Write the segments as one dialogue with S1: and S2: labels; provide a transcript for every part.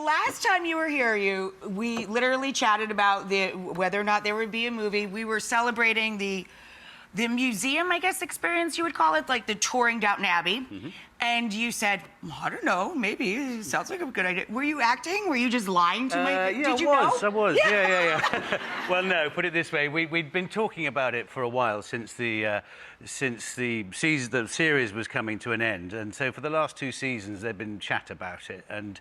S1: last time you were here, we literally chatted about whether or not there would be a movie. We were celebrating the museum, I guess, experience you would call it, like the touring Downton Abbey. Mm-hmm. And you said, I don't know, maybe. It sounds like a good idea. Were you acting? Were you just lying to me?
S2: Yeah,
S1: Did you know?
S2: I was. Yeah. Well, no, put it this way. We'd been talking about it for a while since the series was coming to an end. And so for the last 2 seasons, there'd been chat about it. And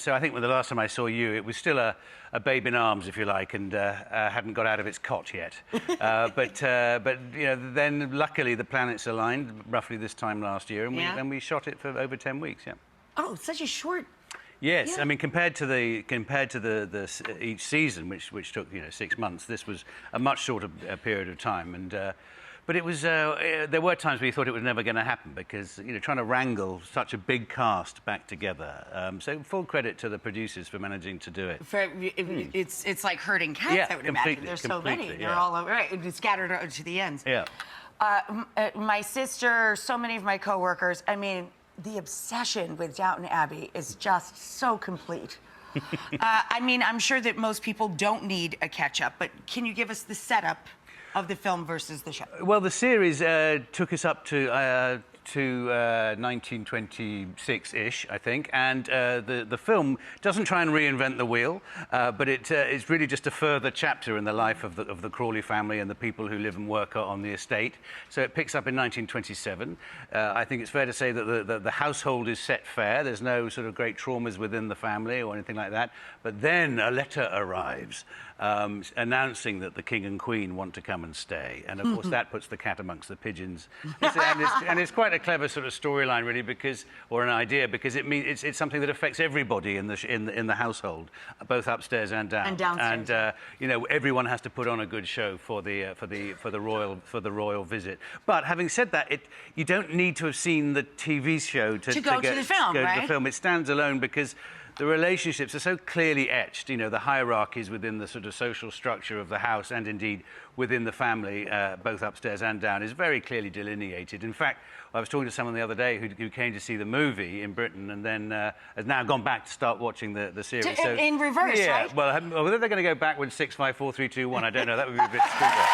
S2: so I think when the last time I saw you, it was still a babe in arms, if you like, and hadn't got out of its cot yet. But you know, then luckily the planets aligned roughly this time last year, and we shot it for over 10 weeks. Yeah.
S1: Oh, such a short.
S2: Yes, yeah. I mean compared to each season, which took 6 months, this was a much shorter period of time, and. But it was. There were times we thought it was never going to happen because trying to wrangle such a big cast back together. So full credit to the producers for managing to do it.
S1: It's like herding cats. I would imagine. There's so many.
S2: Yeah.
S1: They're all over. Right, it's scattered to the ends.
S2: Yeah.
S1: My sister, so many of my coworkers. I mean, the obsession with Downton Abbey is just so complete. I mean, I'm sure that most people don't need a catch-up, but can you give us the setup of the film versus the show?
S2: Well, the series took us up to 1926-ish, I think, and the film doesn't try and reinvent the wheel, but it's really just a further chapter in the life of the Crawley family and the people who live and work on the estate. So it picks up in 1927. I think it's fair to say that the household is set fair. There's no sort of great traumas within the family or anything like that. But then a letter arrives announcing that the King and Queen want to come and stay, and of course that puts the cat amongst the pigeons. And it's quite a clever sort of storyline, really, or an idea, because it's something that affects everybody in the household, both upstairs and down.
S1: And downstairs.
S2: And everyone has to put on a good show for the royal visit. But having said that, you don't need to have seen the TV show to
S1: go to the film, right?
S2: To the film. It stands alone because the relationships are so clearly etched, the hierarchies within the sort of social structure of the house and indeed within the family, both upstairs and down, is very clearly delineated. In fact, I was talking to someone the other day who came to see the movie in Britain and then has now gone back to start watching the series.
S1: In reverse,
S2: yeah,
S1: right?
S2: Well, whether they're going to go backwards 6, 5, 4, 3, 2, 1, I don't know. That would be a bit stupid.